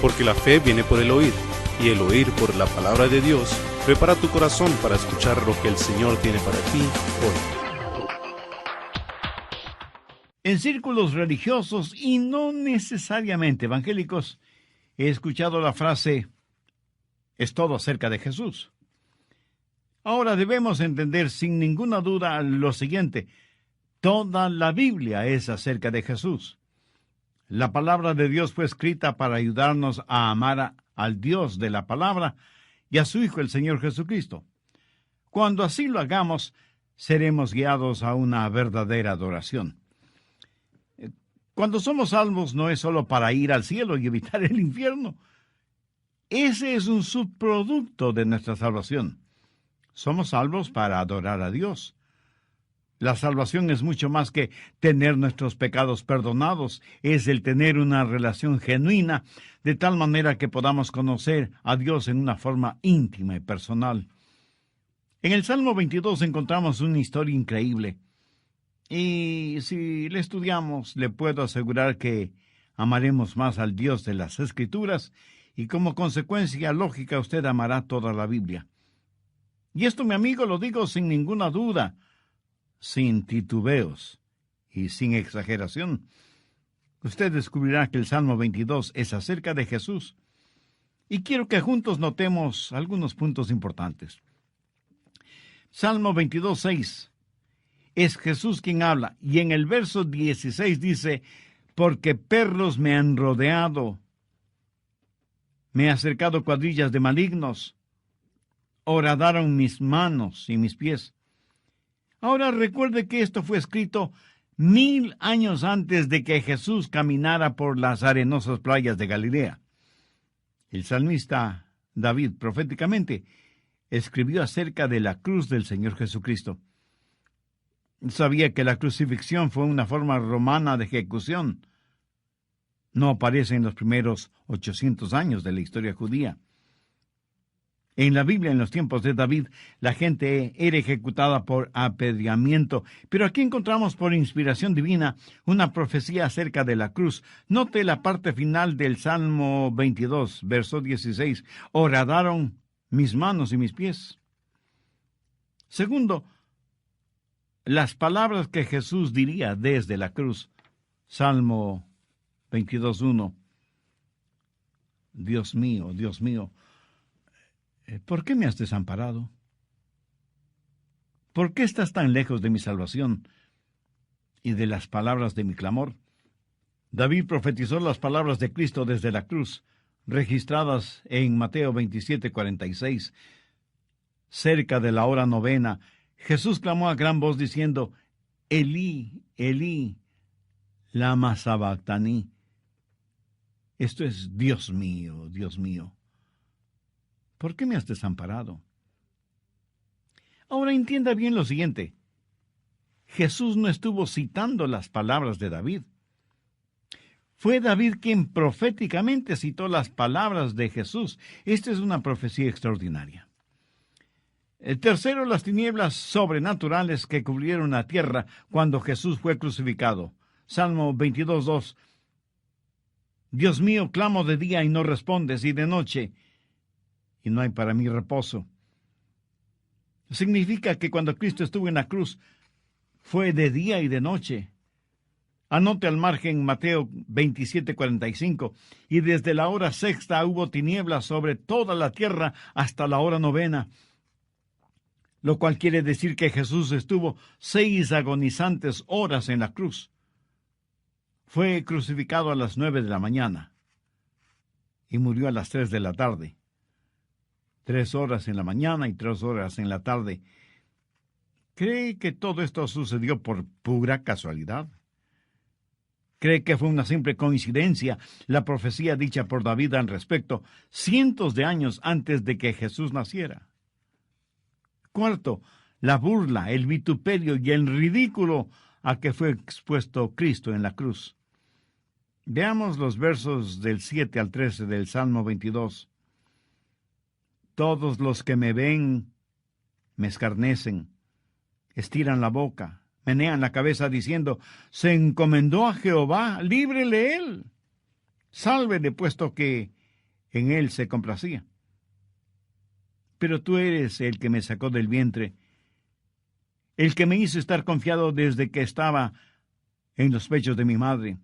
porque la fe viene por el oír, y el oír por la palabra de Dios. Prepara tu corazón para escuchar lo que el Señor tiene para ti hoy. En círculos religiosos y no necesariamente evangélicos, he escuchado la frase, es todo acerca de Jesús. Ahora debemos entender sin ninguna duda lo siguiente, toda la Biblia es acerca de Jesús. La palabra de Dios fue escrita para ayudarnos a amar al Dios de la palabra y a su Hijo el Señor Jesucristo. Cuando así lo hagamos, seremos guiados a una verdadera adoración. Cuando somos salvos no es solo para ir al cielo y evitar el infierno. Ese es un subproducto de nuestra salvación. Somos salvos para adorar a Dios. La salvación es mucho más que tener nuestros pecados perdonados, es el tener una relación genuina, de tal manera que podamos conocer a Dios en una forma íntima y personal. En el Salmo 22 encontramos una historia increíble, y si la estudiamos, le puedo asegurar que amaremos más al Dios de las Escrituras, y como consecuencia lógica usted amará toda la Biblia. Y esto, mi amigo, lo digo sin ninguna duda, sin titubeos y sin exageración. Usted descubrirá que el Salmo 22 es acerca de Jesús. Y quiero que juntos notemos algunos puntos importantes. Salmo 22:6. Es Jesús quien habla. Y en el verso 16 dice, porque perros me han rodeado, me han acercado cuadrillas de malignos, horadaron mis manos y mis pies. Ahora recuerde que esto fue escrito 1000 años antes de que Jesús caminara por las arenosas playas de Galilea. El salmista David proféticamente escribió acerca de la cruz del Señor Jesucristo. Sabía que la crucifixión fue una forma romana de ejecución. No aparece en los primeros 800 años de la historia judía. En la Biblia, en los tiempos de David, la gente era ejecutada por apedreamiento, pero aquí encontramos por inspiración divina una profecía acerca de la cruz. Note la parte final del Salmo 22, verso 16. Horadaron mis manos y mis pies. Segundo, las palabras que Jesús diría desde la cruz. Salmo 22:1. Dios mío, ¿por qué me has desamparado? ¿Por qué estás tan lejos de mi salvación y de las palabras de mi clamor? David profetizó las palabras de Cristo desde la cruz, registradas en Mateo 27:46. Cerca de la hora novena, Jesús clamó a gran voz diciendo, Elí, Elí, lama sabactani. Esto es, Dios mío, ¿por qué me has desamparado? Ahora entienda bien lo siguiente. Jesús no estuvo citando las palabras de David. Fue David quien proféticamente citó las palabras de Jesús. Esta es una profecía extraordinaria. El tercero, las tinieblas sobrenaturales que cubrieron la tierra cuando Jesús fue crucificado. Salmo 22:2. Dios mío, clamo de día y no respondes, y de noche, y no hay para mí reposo. Significa que cuando Cristo estuvo en la cruz, fue de día y de noche. Anote al margen Mateo 27:45, y desde la hora sexta hubo tinieblas sobre toda la tierra hasta la hora novena, lo cual quiere decir que Jesús estuvo 6 agonizantes horas en la cruz. Fue crucificado a las 9 de la mañana y murió a las 3 de la tarde. 3 horas en la mañana y 3 horas en la tarde. ¿Cree que todo esto sucedió por pura casualidad? ¿Cree que fue una simple coincidencia la profecía dicha por David al respecto cientos de años antes de que Jesús naciera? Cuarto, la burla, el vituperio y el ridículo a que fue expuesto Cristo en la cruz. Veamos los versos del 7 al 13 del Salmo 22. Todos los que me ven me escarnecen, estiran la boca, menean la cabeza diciendo, se encomendó a Jehová, líbrele él. Sálvele, puesto que en él se complacía. Pero tú eres el que me sacó del vientre, el que me hizo estar confiado desde que estaba en los pechos de mi madre.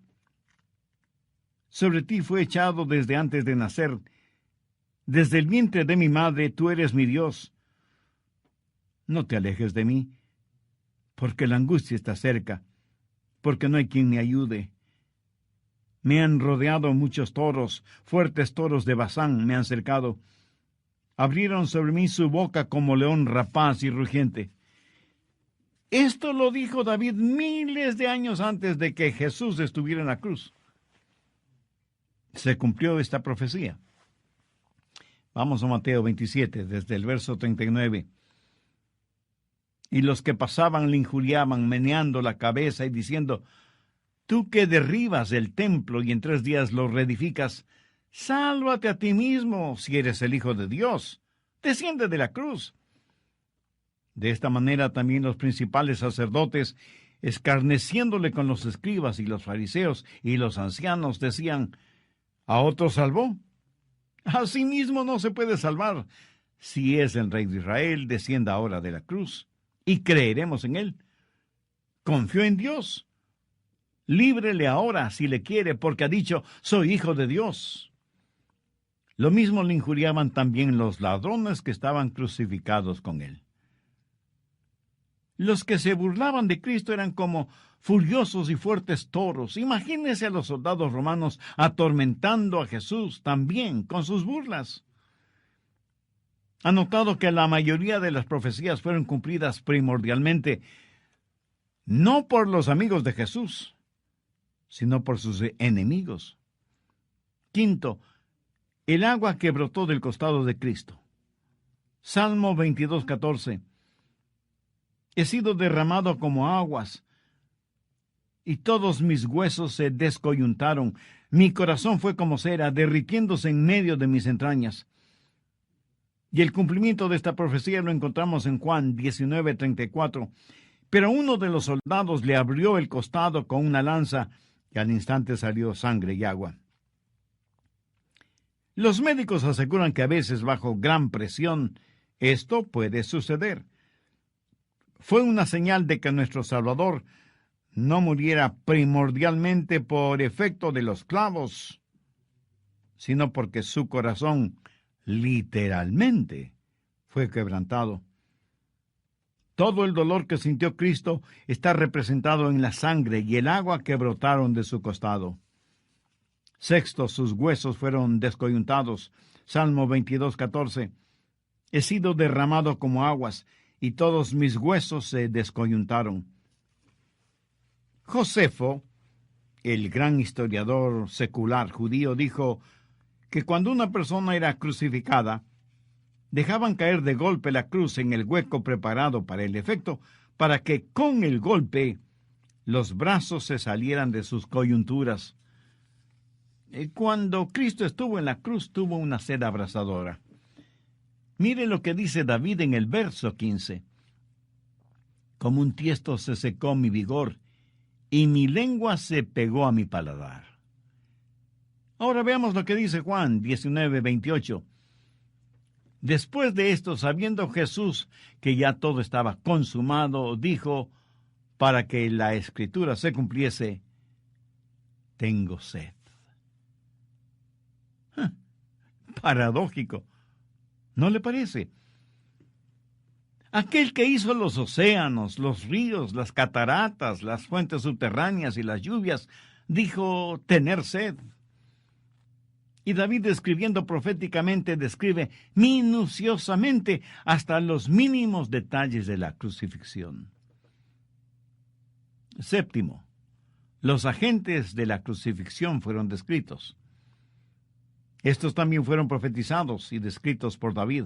Sobre ti fue echado desde antes de nacer. Desde el vientre de mi madre tú eres mi Dios. No te alejes de mí, porque la angustia está cerca, porque no hay quien me ayude. Me han rodeado muchos toros, fuertes toros de Basán me han cercado. Abrieron sobre mí su boca como león rapaz y rugiente. Esto lo dijo David miles de años antes de que Jesús estuviera en la cruz. Se cumplió esta profecía. Vamos a Mateo 27, desde el verso 39. Y los que pasaban le injuriaban, meneando la cabeza y diciendo: tú que derribas el templo y en 3 días lo reedificas, sálvate a ti mismo si eres el Hijo de Dios. Desciende de la cruz. De esta manera también los principales sacerdotes, escarneciéndole con los escribas y los fariseos y los ancianos, decían: ¿a otro salvó? A sí mismo no se puede salvar. Si es el Rey de Israel, descienda ahora de la cruz, y creeremos en él. Confió en Dios. Líbrele ahora si le quiere, porque ha dicho: soy hijo de Dios. Lo mismo le injuriaban también los ladrones que estaban crucificados con él. Los que se burlaban de Cristo eran como furiosos y fuertes toros. Imagínense a los soldados romanos atormentando a Jesús también con sus burlas. Ha notado que la mayoría de las profecías fueron cumplidas primordialmente no por los amigos de Jesús, sino por sus enemigos. Quinto, el agua que brotó del costado de Cristo. Salmo 22:14. He sido derramado como aguas, y todos mis huesos se descoyuntaron. Mi corazón fue como cera, derritiéndose en medio de mis entrañas. Y el cumplimiento de esta profecía lo encontramos en Juan 19:34. Pero uno de los soldados le abrió el costado con una lanza, y al instante salió sangre y agua. Los médicos aseguran que a veces, bajo gran presión, esto puede suceder. Fue una señal de que nuestro Salvador no muriera primordialmente por efecto de los clavos, sino porque su corazón literalmente fue quebrantado. Todo el dolor que sintió Cristo está representado en la sangre y el agua que brotaron de su costado. Sexto, sus huesos fueron descoyuntados. Salmo 22:14. He sido derramado como aguas, y todos mis huesos se descoyuntaron. Josefo, el gran historiador secular judío, dijo que cuando una persona era crucificada, dejaban caer de golpe la cruz en el hueco preparado para el efecto, para que con el golpe los brazos se salieran de sus coyunturas. Cuando Cristo estuvo en la cruz, tuvo una sed abrasadora. Mire lo que dice David en el verso 15. Como un tiesto se secó mi vigor, y mi lengua se pegó a mi paladar. Ahora veamos lo que dice Juan 19:28. Después de esto, sabiendo Jesús que ya todo estaba consumado, dijo, para que la Escritura se cumpliese: tengo sed. Paradójico, ¿no le parece? Aquel que hizo los océanos, los ríos, las cataratas, las fuentes subterráneas y las lluvias, dijo tener sed. Y David, escribiendo proféticamente, describe minuciosamente hasta los mínimos detalles de la crucifixión. Séptimo, los agentes de la crucifixión fueron descritos. Estos también fueron profetizados y descritos por David.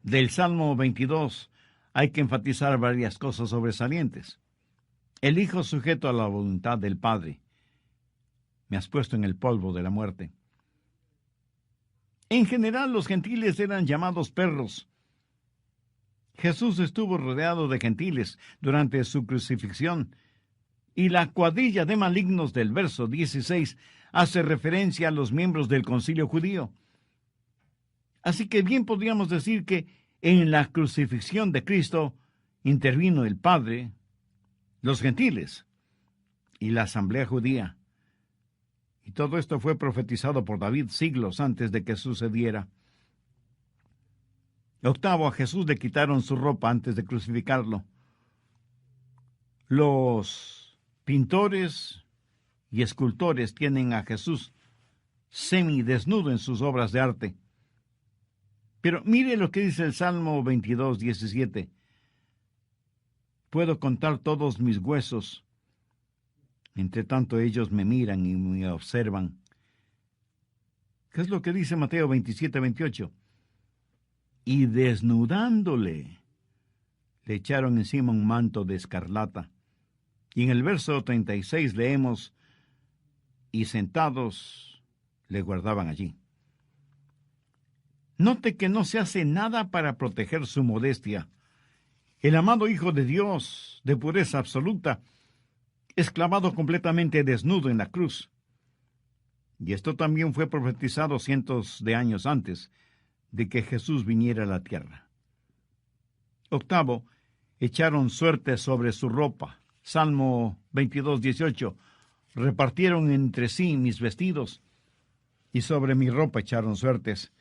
Del Salmo 22 hay que enfatizar varias cosas sobresalientes. El Hijo sujeto a la voluntad del Padre. Me has puesto en el polvo de la muerte. En general, los gentiles eran llamados perros. Jesús estuvo rodeado de gentiles durante su crucifixión, y la cuadrilla de malignos del verso 16 hace referencia a los miembros del concilio judío. Así que bien podríamos decir que en la crucifixión de Cristo intervino el Padre, los gentiles y la asamblea judía. Y todo esto fue profetizado por David siglos antes de que sucediera. Octavo, a Jesús le quitaron su ropa antes de crucificarlo. Los pintores y escultores tienen a Jesús semidesnudo en sus obras de arte. Pero mire lo que dice el Salmo 22, 17. Puedo contar todos mis huesos. Entre tanto ellos me miran y me observan. ¿Qué es lo que dice Mateo 27, 28? Y desnudándole, le echaron encima un manto de escarlata. Y en el verso 36 leemos, y sentados le guardaban allí. Note que no se hace nada para proteger su modestia. El amado Hijo de Dios, de pureza absoluta, es clavado completamente desnudo en la cruz. Y esto también fue profetizado cientos de años antes de que Jesús viniera a la tierra. Octavo, echaron suertes sobre su ropa. Salmo 22, 18. Repartieron entre sí mis vestidos, y sobre mi ropa echaron suertes.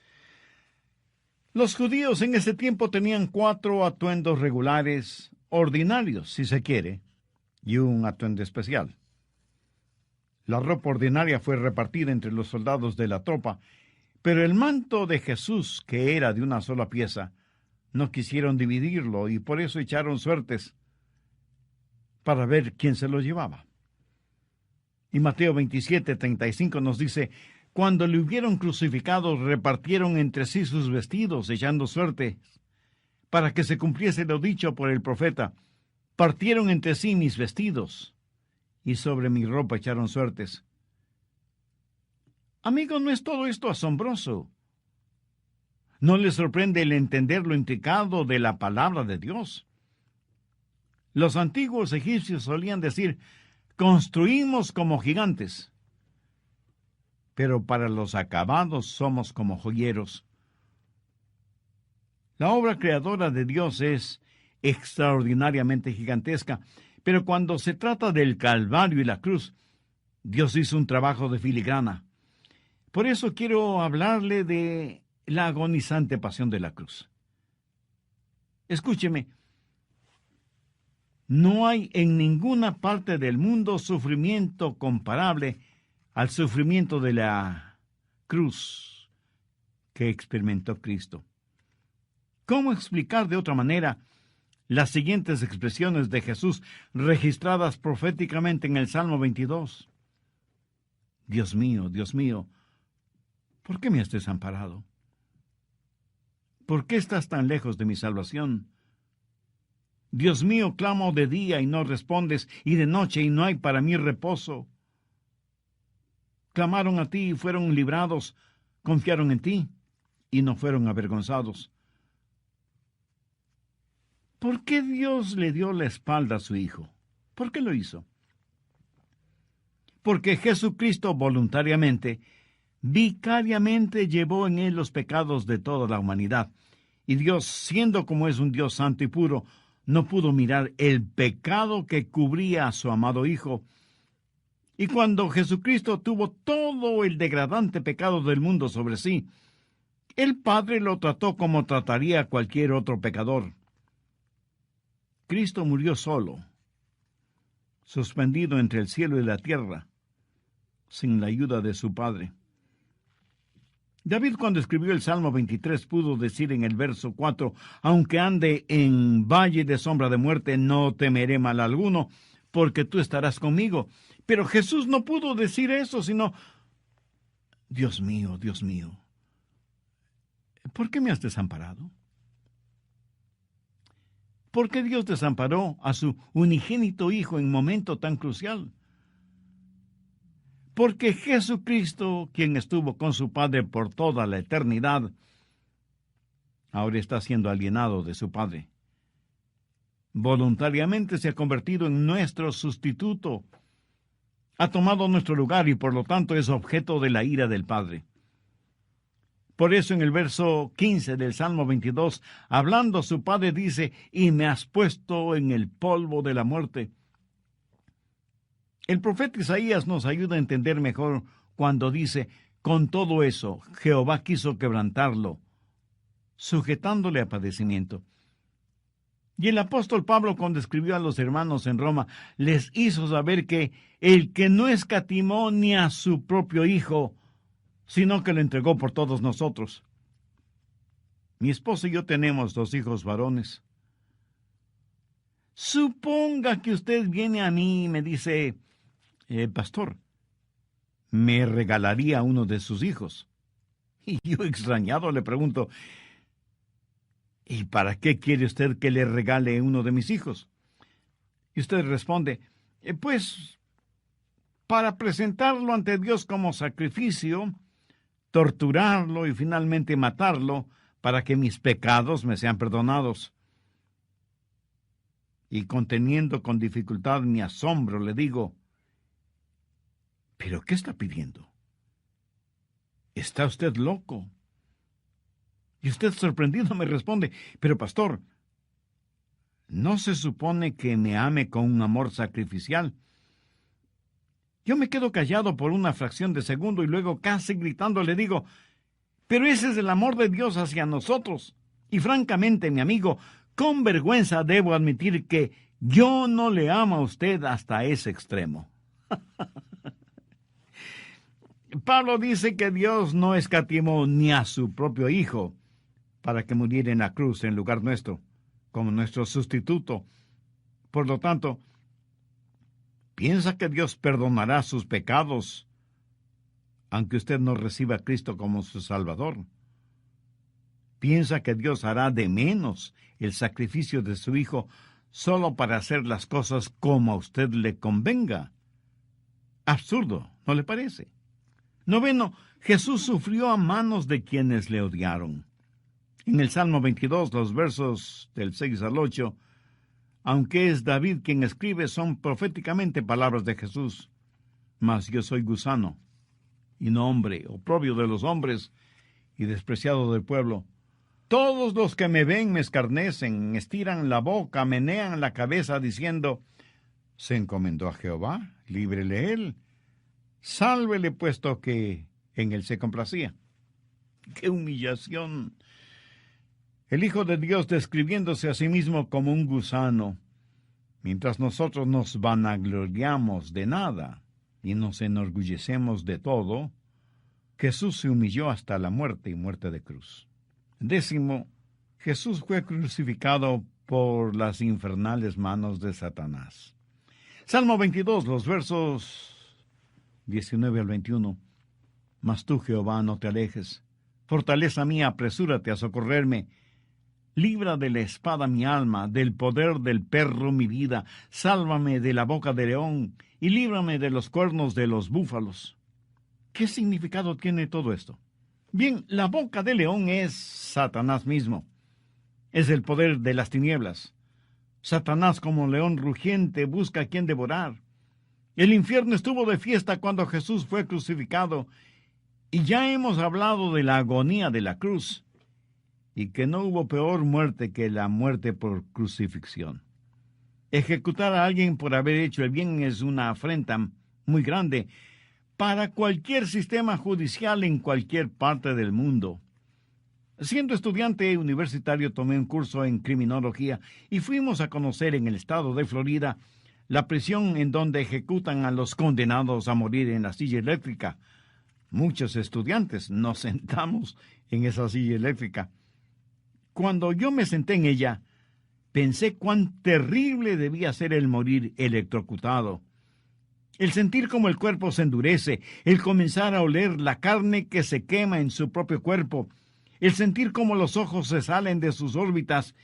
Los judíos en ese tiempo tenían 4 atuendos regulares, ordinarios, si se quiere, y un atuendo especial. La ropa ordinaria fue repartida entre los soldados de la tropa, pero el manto de Jesús, que era de una sola pieza, no quisieron dividirlo y por eso echaron suertes para ver quién se lo llevaba. Y Mateo 27, 35 nos dice, cuando le hubieron crucificado, repartieron entre sí sus vestidos, echando suertes, para que se cumpliese lo dicho por el profeta. Partieron entre sí mis vestidos, y sobre mi ropa echaron suertes. Amigos, ¿no es todo esto asombroso? ¿No les sorprende el entender lo intricado de la palabra de Dios? Los antiguos egipcios solían decir, construimos como gigantes, pero para los acabados somos como joyeros. La obra creadora de Dios es extraordinariamente gigantesca, pero cuando se trata del Calvario y la cruz, Dios hizo un trabajo de filigrana. Por eso quiero hablarle de la agonizante pasión de la cruz. Escúcheme, no hay en ninguna parte del mundo sufrimiento comparable al sufrimiento de la cruz que experimentó Cristo. ¿Cómo explicar de otra manera las siguientes expresiones de Jesús registradas proféticamente en el Salmo 22? Dios mío, ¿por qué me has desamparado? ¿Por qué estás tan lejos de mi salvación? Dios mío, clamo de día y no respondes, y de noche y no hay para mí reposo. Clamaron a ti y fueron librados, confiaron en ti y no fueron avergonzados. ¿Por qué Dios le dio la espalda a su Hijo? ¿Por qué lo hizo? Porque Jesucristo voluntariamente, vicariamente llevó en él los pecados de toda la humanidad. Y Dios, siendo como es un Dios santo y puro, no pudo mirar el pecado que cubría a su amado Hijo. Y cuando Jesucristo tuvo todo el degradante pecado del mundo sobre sí, el Padre lo trató como trataría a cualquier otro pecador. Cristo murió solo, suspendido entre el cielo y la tierra, sin la ayuda de su Padre. David, cuando escribió el Salmo 23, pudo decir en el verso 4, aunque ande en valle de sombra de muerte, no temeré mal alguno, porque tú estarás conmigo. Pero Jesús no pudo decir eso, sino, Dios mío, ¿por qué me has desamparado? ¿Por qué Dios desamparó a su unigénito Hijo en momento tan crucial? Porque Jesucristo, quien estuvo con su Padre por toda la eternidad, ahora está siendo alienado de su Padre. Voluntariamente se ha convertido en nuestro sustituto, ha tomado nuestro lugar y por lo tanto es objeto de la ira del Padre. Por eso en el verso 15 del Salmo 22, hablando a su Padre, dice, y me has puesto en el polvo de la muerte. El profeta Isaías nos ayuda a entender mejor cuando dice, con todo eso, Jehová quiso quebrantarlo, sujetándole a padecimiento. Y el apóstol Pablo, cuando escribió a los hermanos en Roma, les hizo saber que el que no escatimó ni a su propio Hijo, sino que lo entregó por todos nosotros. Mi esposa y yo tenemos 2 hijos varones. Suponga que usted viene a mí y me dice, pastor, ¿me regalaría uno de sus hijos? Y yo, extrañado, le pregunto, ¿y para qué quiere usted que le regale uno de mis hijos? Y usted responde, pues, para presentarlo ante Dios como sacrificio, torturarlo y finalmente matarlo para que mis pecados me sean perdonados. Y conteniendo con dificultad mi asombro, le digo, ¿pero qué está pidiendo? ¿Está usted loco? Y usted, sorprendido, me responde, pero pastor, ¿no se supone que me ame con un amor sacrificial? Yo me quedo callado por una fracción de segundo y luego, casi gritando, le digo, pero ese es el amor de Dios hacia nosotros. Y francamente, mi amigo, con vergüenza debo admitir que yo no le amo a usted hasta ese extremo. Pablo dice que Dios no escatimó ni a su propio Hijo para que muriera en la cruz en lugar nuestro, como nuestro sustituto. Por lo tanto, ¿piensa que Dios perdonará sus pecados, aunque usted no reciba a Cristo como su Salvador? ¿Piensa que Dios hará de menos el sacrificio de su Hijo solo para hacer las cosas como a usted le convenga? Absurdo, ¿no le parece? 9, Jesús sufrió a manos de quienes le odiaron. En el Salmo 22, los versos del 6 al 8, aunque es David quien escribe, son proféticamente palabras de Jesús. Mas yo soy gusano, y no hombre, oprobio de los hombres, y despreciado del pueblo. Todos los que me ven me escarnecen, estiran la boca, menean la cabeza, diciendo, se encomendó a Jehová, líbrele él, sálvele puesto que en él se complacía. ¡Qué humillación! El Hijo de Dios describiéndose a sí mismo como un gusano, mientras nosotros nos vanagloriamos de nada y nos enorgullecemos de todo, Jesús se humilló hasta la muerte y muerte de cruz. 10, Jesús fue crucificado por las infernales manos de Satanás. Salmo 22, los versos 19 al 21. Mas tú, Jehová, no te alejes. Fortaleza mía, apresúrate a socorrerme. Libra de la espada mi alma, del poder del perro mi vida. Sálvame de la boca del león y líbrame de los cuernos de los búfalos. ¿Qué significado tiene todo esto? Bien, la boca del león es Satanás mismo. Es el poder de las tinieblas. Satanás, como león rugiente, busca a quien devorar. El infierno estuvo de fiesta cuando Jesús fue crucificado, y ya hemos hablado de la agonía de la cruz, y que no hubo peor muerte que la muerte por crucifixión. Ejecutar a alguien por haber hecho el bien es una afrenta muy grande para cualquier sistema judicial en cualquier parte del mundo. Siendo estudiante universitario tomé un curso en criminología y fuimos a conocer en el estado de Florida la prisión en donde ejecutan a los condenados a morir en la silla eléctrica. Muchos estudiantes nos sentamos en esa silla eléctrica. Cuando yo me senté en ella, pensé cuán terrible debía ser el morir electrocutado. El sentir como el cuerpo se endurece, el comenzar a oler la carne que se quema en su propio cuerpo, el sentir como los ojos se salen de sus órbitas.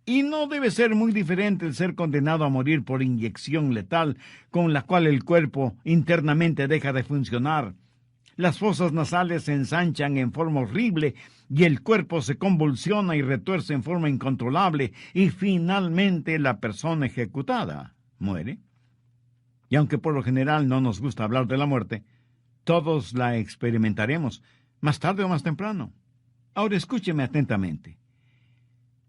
Y no debe ser muy diferente el ser condenado a morir por inyección letal, con la cual el cuerpo internamente deja de funcionar. Las fosas nasales se ensanchan en forma horrible y el cuerpo se convulsiona y retuerce en forma incontrolable y finalmente la persona ejecutada muere. Y aunque por lo general no nos gusta hablar de la muerte, todos la experimentaremos, más tarde o más temprano. Ahora escúcheme atentamente.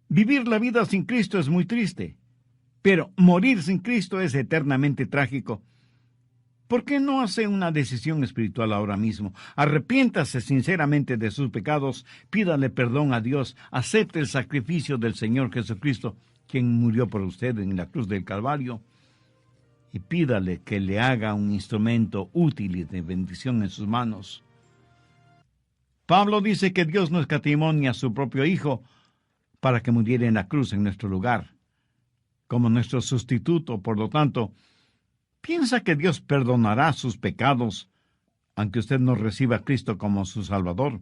Vivir la vida sin Cristo es muy triste, pero morir sin Cristo es eternamente trágico. ¿Por qué no hace una decisión espiritual ahora mismo? Arrepiéntase sinceramente de sus pecados, pídale perdón a Dios, acepte el sacrificio del Señor Jesucristo, quien murió por usted en la cruz del Calvario, y pídale que le haga un instrumento útil y de bendición en sus manos. Pablo dice que Dios no escatimó ni a su propio Hijo para que muriera en la cruz en nuestro lugar, como nuestro sustituto. Por lo tanto, ¿piensa que Dios perdonará sus pecados aunque usted no reciba a Cristo como su Salvador?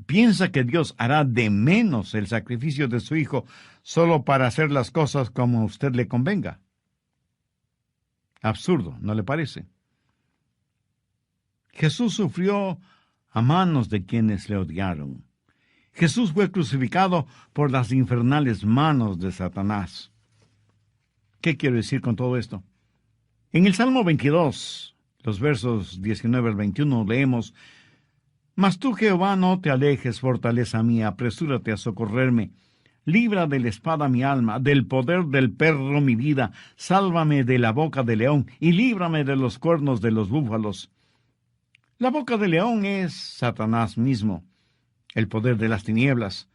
¿Piensa que Dios hará de menos el sacrificio de su Hijo solo para hacer las cosas como a usted le convenga? Absurdo, ¿no le parece? Jesús sufrió a manos de quienes le odiaron. Jesús fue crucificado por las infernales manos de Satanás. ¿Qué quiero decir con todo esto? En el Salmo 22, los versos 19 al 21, leemos: Mas tú, Jehová, no te alejes, fortaleza mía, apresúrate a socorrerme. Libra de la espada mi alma, del poder del perro mi vida. Sálvame de la boca del león y líbrame de los cuernos de los búfalos. La boca del león es Satanás mismo, el poder de las tinieblas.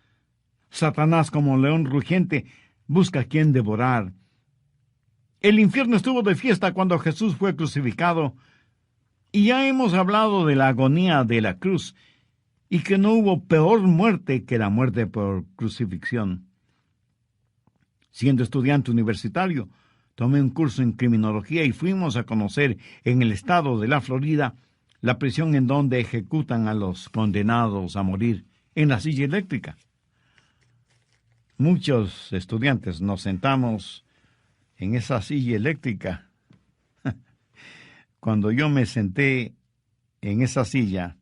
Satanás, como león rugiente, busca a quien devorar. El infierno estuvo de fiesta cuando Jesús fue crucificado, y ya hemos hablado de la agonía de la cruz, y que no hubo peor muerte que la muerte por crucifixión. Siendo estudiante universitario, tomé un curso en criminología y fuimos a conocer en el estado de la Florida la prisión en donde ejecutan a los condenados a morir en la silla eléctrica. Muchos estudiantes nos sentamos en esa silla eléctrica. Cuando yo me senté en esa silla,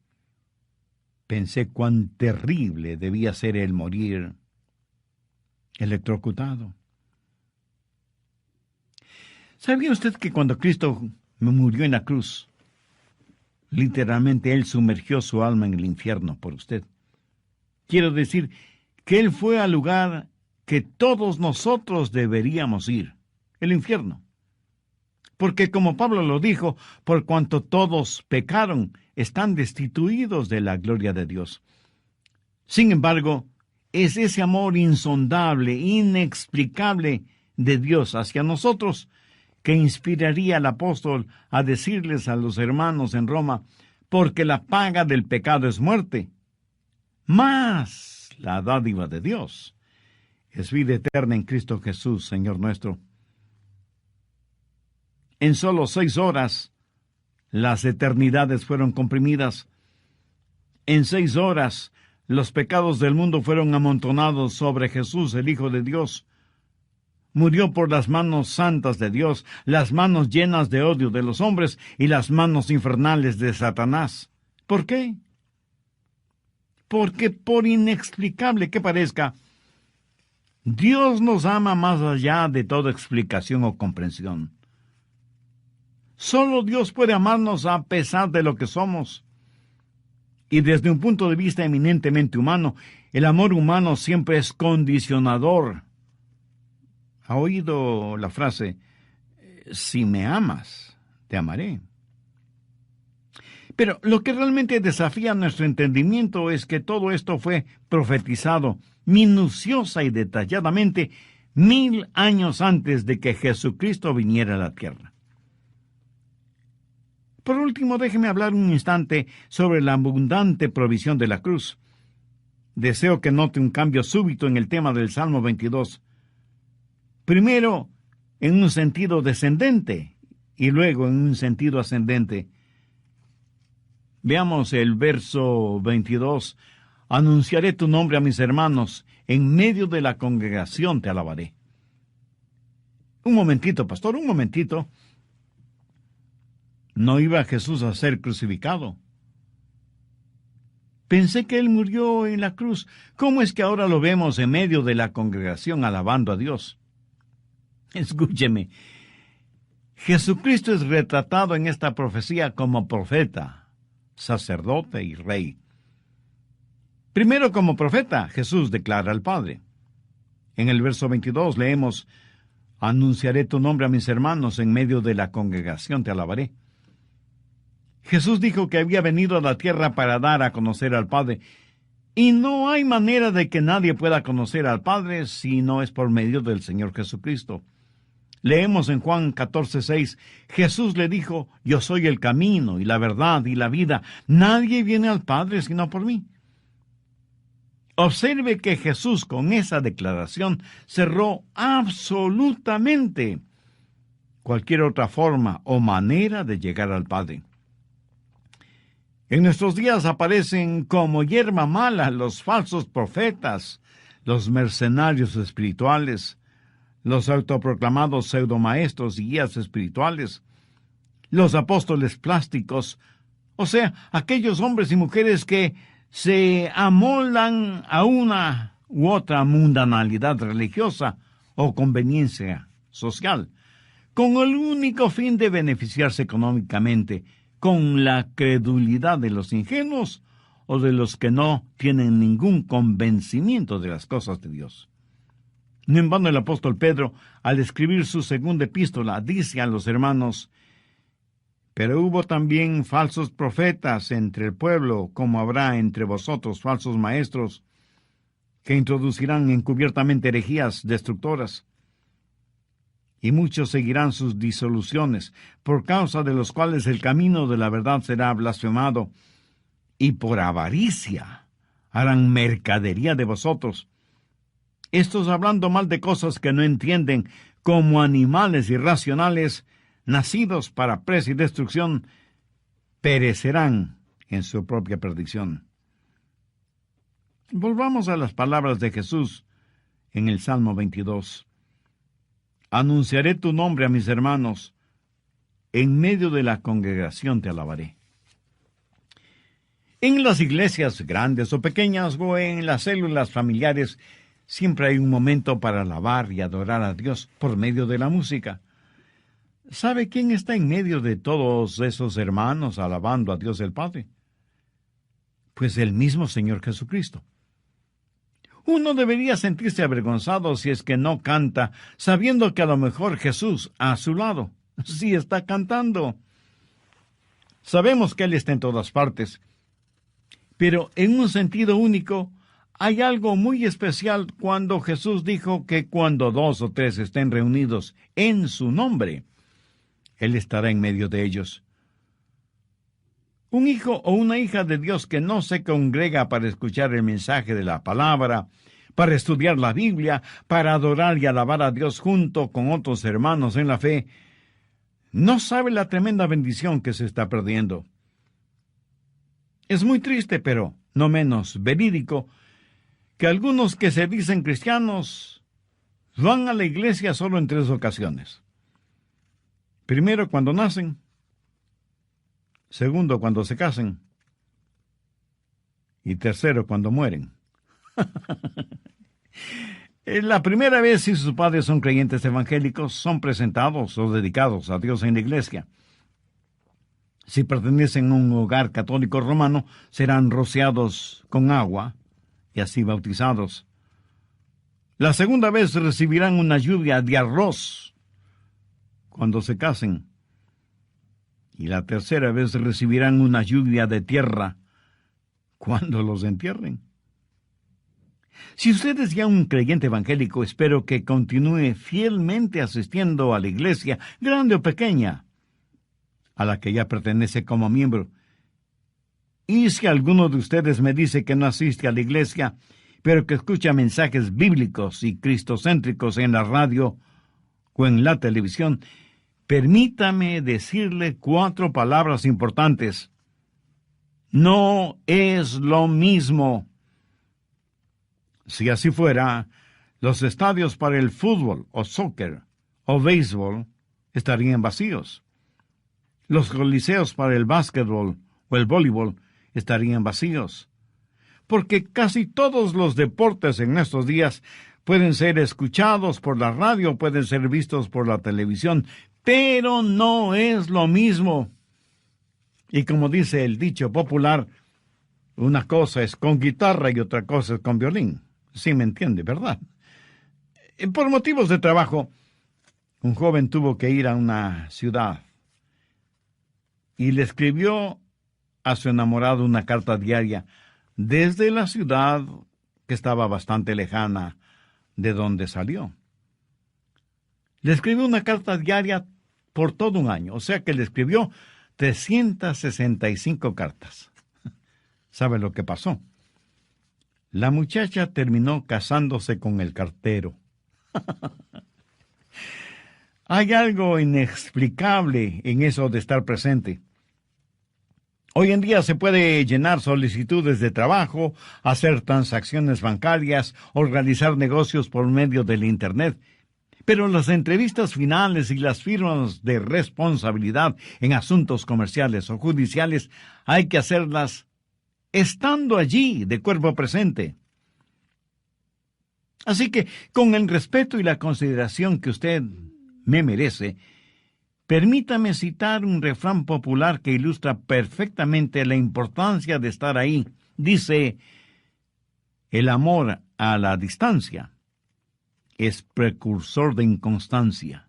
pensé cuán terrible debía ser el morir electrocutado. ¿Sabía usted que cuando Cristo murió en la cruz, literalmente Él sumergió su alma en el infierno por usted? Quiero decir que Él fue al lugar que todos nosotros deberíamos ir, el infierno. Porque como Pablo lo dijo, por cuanto todos pecaron, están destituidos de la gloria de Dios. Sin embargo, es ese amor insondable, inexplicable de Dios hacia nosotros que inspiraría al apóstol a decirles a los hermanos en Roma: porque la paga del pecado es muerte, mas la dádiva de Dios es vida eterna en Cristo Jesús, Señor nuestro. En solo 6 horas, las eternidades fueron comprimidas. En 6 horas, los pecados del mundo fueron amontonados sobre Jesús, el Hijo de Dios. Murió por las manos santas de Dios, las manos llenas de odio de los hombres y las manos infernales de Satanás. ¿Por qué? Porque por inexplicable que parezca, Dios nos ama más allá de toda explicación o comprensión. Solo Dios puede amarnos a pesar de lo que somos. Y desde un punto de vista eminentemente humano, el amor humano siempre es condicionador. ¿Ha oído la frase: si me amas, te amaré? Pero lo que realmente desafía nuestro entendimiento es que todo esto fue profetizado minuciosa y detalladamente 1000 años antes de que Jesucristo viniera a la tierra. Por último, déjeme hablar un instante sobre la abundante provisión de la cruz. Deseo que note un cambio súbito en el tema del Salmo 22. Primero, en un sentido descendente, y luego en un sentido ascendente. Veamos el verso 22. Anunciaré tu nombre a mis hermanos, en medio de la congregación te alabaré. Un momentito, pastor, un momentito. ¿No iba Jesús a ser crucificado? Pensé que Él murió en la cruz. ¿Cómo es que ahora lo vemos en medio de la congregación alabando a Dios? Escúcheme. Jesucristo es retratado en esta profecía como profeta, sacerdote y rey. Primero, como profeta, Jesús declara al Padre. En el verso 22 leemos: anunciaré tu nombre a mis hermanos, en medio de la congregación te alabaré. Jesús dijo que había venido a la tierra para dar a conocer al Padre, y no hay manera de que nadie pueda conocer al Padre si no es por medio del Señor Jesucristo. Leemos en Juan 14:6, Jesús le dijo: yo soy el camino y la verdad y la vida, nadie viene al Padre sino por mí. Observe que Jesús con esa declaración cerró absolutamente cualquier otra forma o manera de llegar al Padre. En nuestros días aparecen como hierba mala los falsos profetas, los mercenarios espirituales, los autoproclamados pseudomaestros y guías espirituales, los apóstoles plásticos, o sea, aquellos hombres y mujeres que se amoldan a una u otra mundanalidad religiosa o conveniencia social, con el único fin de beneficiarse económicamente, con la credulidad de los ingenuos o de los que no tienen ningún convencimiento de las cosas de Dios. No en vano el apóstol Pedro, al escribir su segunda epístola, dice a los hermanos: pero hubo también falsos profetas entre el pueblo, como habrá entre vosotros falsos maestros, que introducirán encubiertamente herejías destructoras. Y muchos seguirán sus disoluciones, por causa de los cuales el camino de la verdad será blasfemado, y por avaricia harán mercadería de vosotros. Estos, hablando mal de cosas que no entienden, como animales irracionales, nacidos para presa y destrucción, perecerán en su propia perdición. Volvamos a las palabras de Jesús en el Salmo 22. Anunciaré tu nombre a mis hermanos, en medio de la congregación te alabaré. En las iglesias grandes o pequeñas o en las células familiares, siempre hay un momento para alabar y adorar a Dios por medio de la música. ¿Sabe quién está en medio de todos esos hermanos alabando a Dios el Padre? Pues el mismo Señor Jesucristo. Uno debería sentirse avergonzado si es que no canta, sabiendo que a lo mejor Jesús a su lado sí está cantando. Sabemos que Él está en todas partes, pero en un sentido único, hay algo muy especial cuando Jesús dijo que cuando 2 o 3 estén reunidos en su nombre, Él estará en medio de ellos. Un hijo o una hija de Dios que no se congrega para escuchar el mensaje de la palabra, para estudiar la Biblia, para adorar y alabar a Dios junto con otros hermanos en la fe, no sabe la tremenda bendición que se está perdiendo. Es muy triste, pero no menos verídico, que algunos que se dicen cristianos van a la iglesia solo en 3 ocasiones. Primero, cuando nacen. Segundo, cuando se casen. Y tercero, cuando mueren. La primera vez, si sus padres son creyentes evangélicos, son presentados o dedicados a Dios en la iglesia. Si pertenecen a un hogar católico romano, serán rociados con agua y así bautizados. La segunda vez recibirán una lluvia de arroz cuando se casen. Y la tercera vez recibirán una lluvia de tierra cuando los entierren. Si usted es ya un creyente evangélico, espero que continúe fielmente asistiendo a la iglesia, grande o pequeña, a la que ya pertenece como miembro. Y si alguno de ustedes me dice que no asiste a la iglesia, pero que escucha mensajes bíblicos y cristocéntricos en la radio o en la televisión, permítame decirle 4 palabras importantes. No es lo mismo. Si así fuera, los estadios para el fútbol o soccer o béisbol estarían vacíos. Los coliseos para el básquetbol o el voleibol estarían vacíos. Porque casi todos los deportes en estos días pueden ser escuchados por la radio, pueden ser vistos por la televisión, pero no es lo mismo. Y como dice el dicho popular, Una cosa es con guitarra y otra cosa es con violín. Sí me entiende, ¿verdad? Por motivos de trabajo, un joven tuvo que ir a una ciudad y le escribió a su enamorado una carta diaria desde la ciudad que estaba bastante lejana de donde salió. Le escribió una carta diaria por todo un año, o sea que le escribió 365 cartas. ¿Sabe lo que pasó? La muchacha terminó casándose con el cartero. Hay algo inexplicable en eso de estar presente. Hoy en día se puede llenar solicitudes de trabajo, hacer transacciones bancarias, organizar negocios por medio del Internet. Pero las entrevistas finales y las firmas de responsabilidad en asuntos comerciales o judiciales hay que hacerlas estando allí de cuerpo presente. Así que, con el respeto y la consideración que usted me merece, permítame citar un refrán popular que ilustra perfectamente la importancia de estar ahí. Dice, el amor a la distancia es precursor de inconstancia.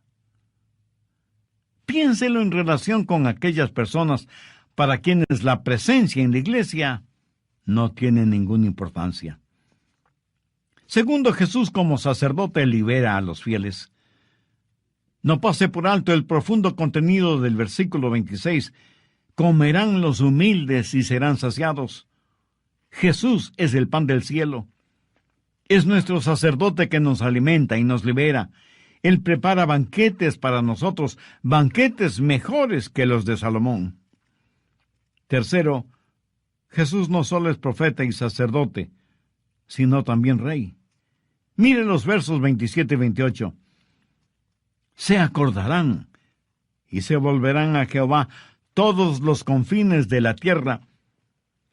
Piénselo en relación con aquellas personas para quienes la presencia en la iglesia no tiene ninguna importancia. Segundo, Jesús como sacerdote libera a los fieles. No pase por alto el profundo contenido del versículo 26. Comerán los humildes y serán saciados. Jesús es el pan del cielo. Es nuestro sacerdote que nos alimenta y nos libera. Él prepara banquetes para nosotros, banquetes mejores que los de Salomón. Tercero, Jesús no solo es profeta y sacerdote, sino también rey. Mire los versos 27 y 28. Se acordarán y se volverán a Jehová todos los confines de la tierra,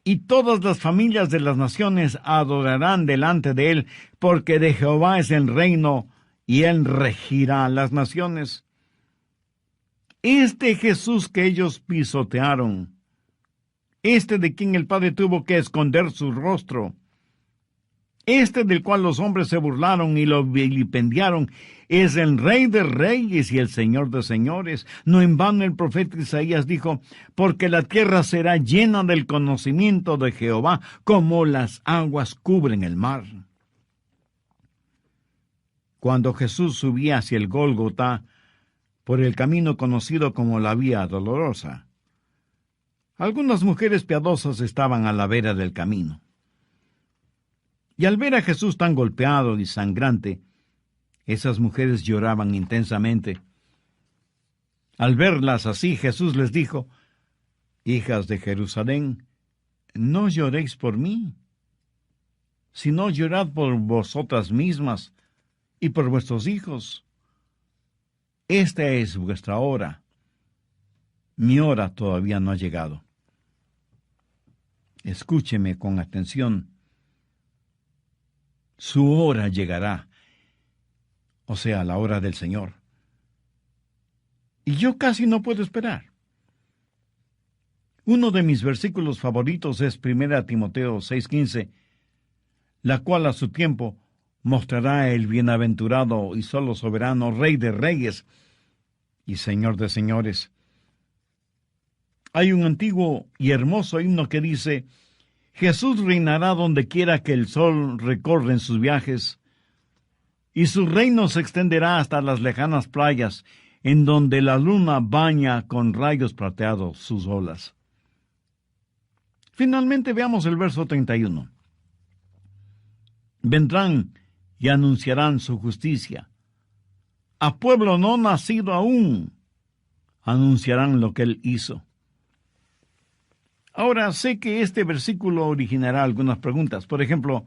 y todas las familias de las naciones adorarán delante de él, porque de Jehová es el reino, y él regirá las naciones. Este Jesús que ellos pisotearon, este de quien el Padre tuvo que esconder su rostro, este del cual los hombres se burlaron y lo vilipendiaron, es el Rey de Reyes y el Señor de Señores. No en vano el profeta Isaías dijo, porque la tierra será llena del conocimiento de Jehová, como las aguas cubren el mar. Cuando Jesús subía hacia el Gólgota, por el camino conocido como la Vía Dolorosa, algunas mujeres piadosas estaban a la vera del camino. Y al ver a Jesús tan golpeado y sangrante, esas mujeres lloraban intensamente. Al verlas así, Jesús les dijo, hijas de Jerusalén, no lloréis por mí, sino llorad por vosotras mismas y por vuestros hijos. Esta es vuestra hora. Mi hora todavía no ha llegado. Escúcheme con atención. Su hora llegará, o sea, la hora del Señor. Y yo casi no puedo esperar. Uno de mis versículos favoritos es 1 Timoteo 6:15, la cual a su tiempo mostrará el bienaventurado y solo soberano Rey de Reyes y Señor de Señores. Hay un antiguo y hermoso himno que dice, Jesús reinará donde quiera que el sol recorre en sus viajes, y su reino se extenderá hasta las lejanas playas, en donde la luna baña con rayos plateados sus olas. Finalmente veamos el verso 31. Vendrán y anunciarán su justicia. A pueblo no nacido aún, anunciarán lo que él hizo. Ahora, sé que este versículo originará algunas preguntas. Por ejemplo,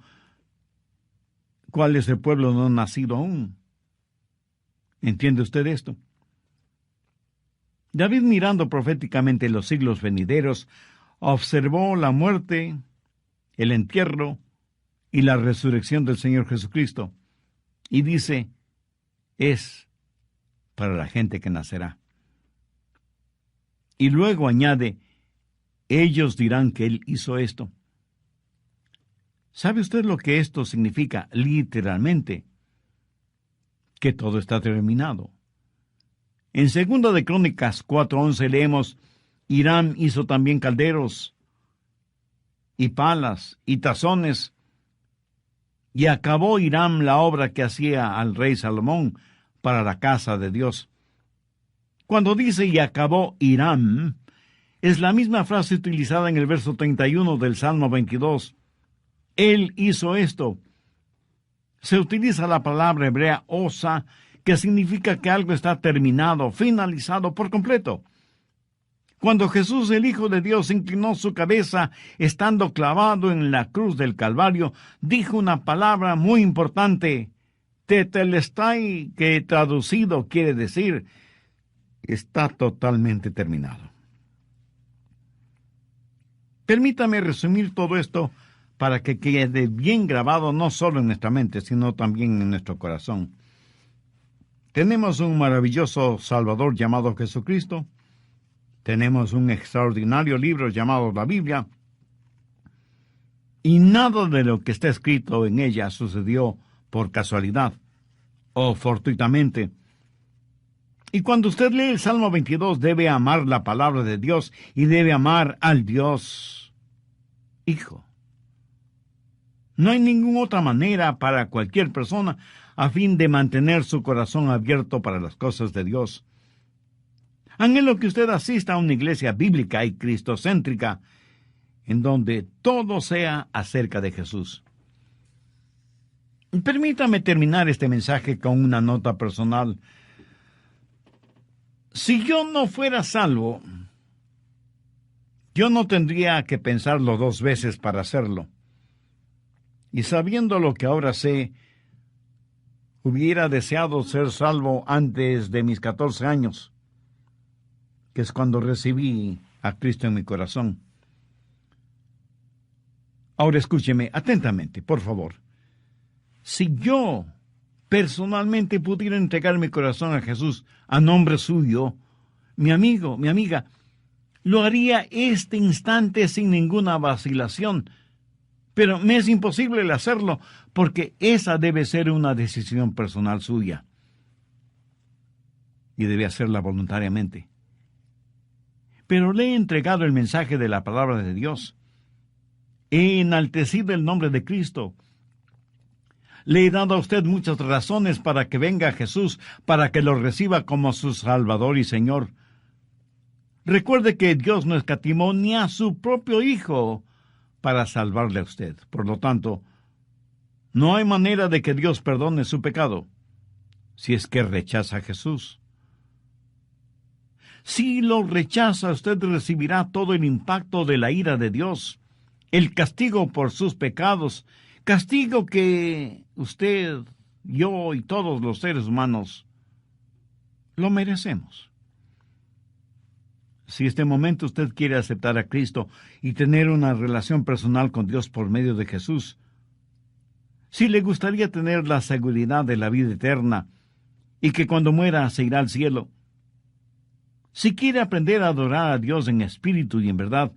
¿cuál es el pueblo no nacido aún? ¿Entiende usted esto? David, mirando proféticamente los siglos venideros, observó la muerte, el entierro y la resurrección del Señor Jesucristo. Y dice, es para la gente que nacerá. Y luego añade, ellos dirán que Él hizo esto. ¿Sabe usted lo que esto significa literalmente? Que todo está terminado. En 2 de Crónicas 4:11 leemos: Hiram hizo también calderos y palas y tazones, y acabó Hiram la obra que hacía al rey Salomón para la casa de Dios. Cuando dice y acabó Hiram, es la misma frase utilizada en el verso 31 del Salmo 22. Él hizo esto. Se utiliza la palabra hebrea osa, que significa que algo está terminado, finalizado por completo. Cuando Jesús, el Hijo de Dios, inclinó su cabeza estando clavado en la cruz del Calvario, dijo una palabra muy importante, tetelestai, que traducido quiere decir, está totalmente terminado. Permítame resumir todo esto para que quede bien grabado no solo en nuestra mente, sino también en nuestro corazón. Tenemos un maravilloso Salvador llamado Jesucristo. Tenemos un extraordinario libro llamado la Biblia. Y nada de lo que está escrito en ella sucedió por casualidad o fortuitamente. Y cuando usted lee el Salmo 22, debe amar la palabra de Dios y debe amar al Dios Hijo. No hay ninguna otra manera para cualquier persona a fin de mantener su corazón abierto para las cosas de Dios. Anhelo que usted asista a una iglesia bíblica y cristocéntrica, en donde todo sea acerca de Jesús. Permítame terminar este mensaje con una nota personal. Si yo no fuera salvo, yo no tendría que pensarlo 2 veces para hacerlo. Y sabiendo lo que ahora sé, hubiera deseado ser salvo antes de mis 14 años, que es cuando recibí a Cristo en mi corazón. Ahora escúcheme atentamente, por favor. Si yo personalmente pudiera entregar mi corazón a Jesús a nombre suyo, mi amigo, mi amiga, lo haría este instante sin ninguna vacilación. Pero me es imposible el hacerlo, porque esa debe ser una decisión personal suya. Y debe hacerla voluntariamente. Pero le he entregado el mensaje de la palabra de Dios. He enaltecido el nombre de Cristo. Le he dado a usted muchas razones para que venga a Jesús, para que lo reciba como su Salvador y Señor. Recuerde que Dios no escatimó ni a su propio Hijo para salvarle a usted. Por lo tanto, no hay manera de que Dios perdone su pecado si es que rechaza a Jesús. Si lo rechaza, usted recibirá todo el impacto de la ira de Dios, el castigo por sus pecados, castigo que usted, yo y todos los seres humanos lo merecemos. Si este momento usted quiere aceptar a Cristo y tener una relación personal con Dios por medio de Jesús, si le gustaría tener la seguridad de la vida eterna y que cuando muera se irá al cielo, si quiere aprender a adorar a Dios en espíritu y en verdad,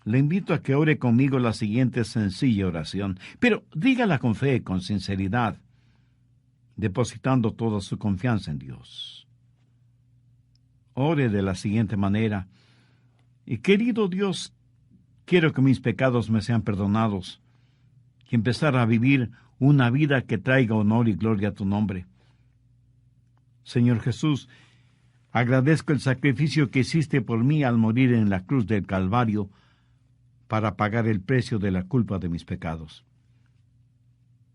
le invito a que ore conmigo la siguiente sencilla oración, pero dígala con fe, con sinceridad, depositando toda su confianza en Dios. Ore de la siguiente manera: y querido Dios, quiero que mis pecados me sean perdonados y empezar a vivir una vida que traiga honor y gloria a tu nombre. Señor Jesús, agradezco el sacrificio que hiciste por mí al morir en la cruz del Calvario para pagar el precio de la culpa de mis pecados.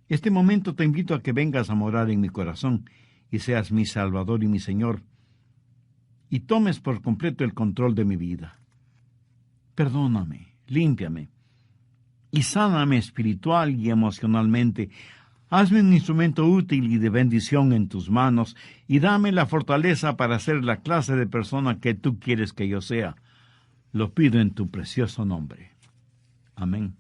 Este momento te invito a que vengas a morar en mi corazón y seas mi Salvador y mi Señor, y tomes por completo el control de mi vida. Perdóname, límpiame, y sáname espiritual y emocionalmente. Hazme un instrumento útil y de bendición en tus manos, y dame la fortaleza para ser la clase de persona que tú quieres que yo sea. Lo pido en tu precioso nombre. Amén.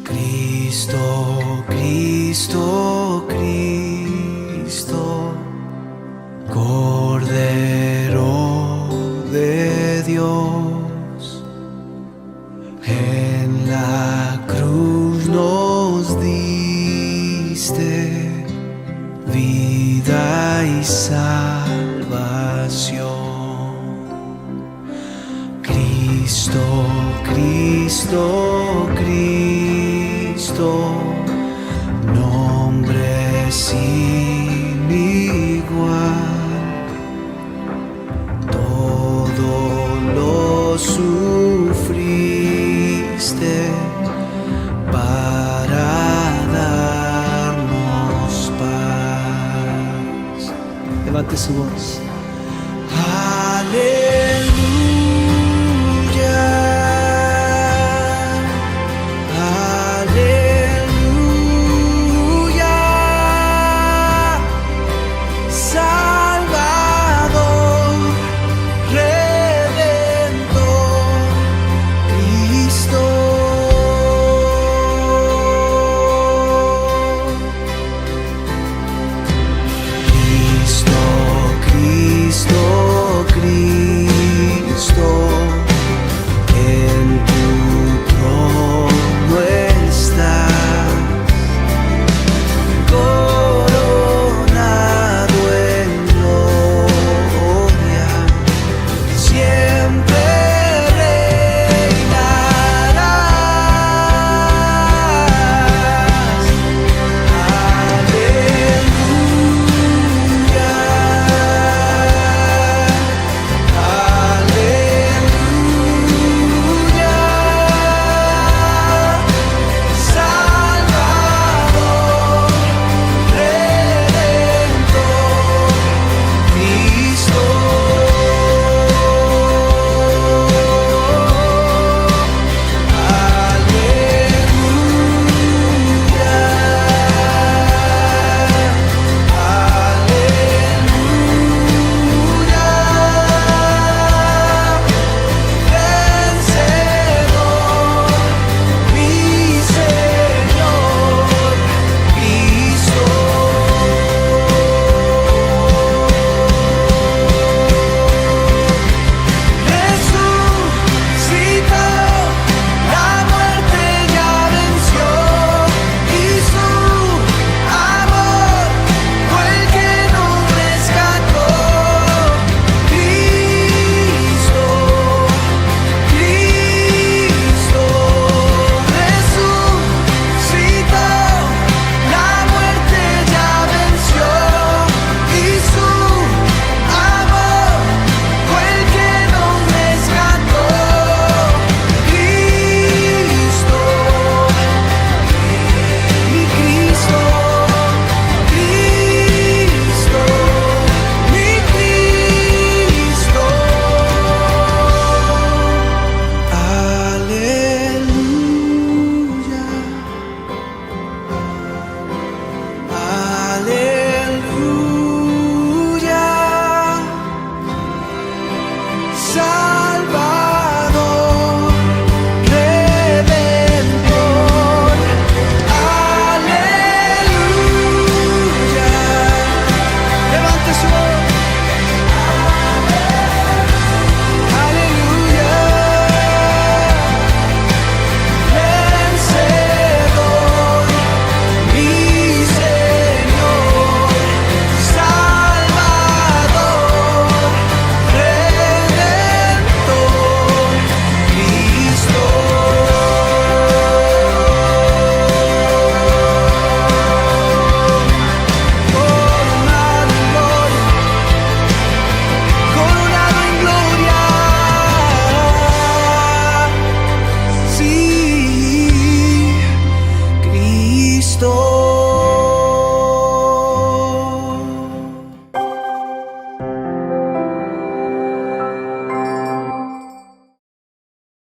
Cristo, Cristo, Cristo, Cordero de Dios, en la cruz nos diste vida y salvación. Cristo, Cristo, Cristo, nombre sin igual. Lo sufriste para darnos paz. Levante su voz.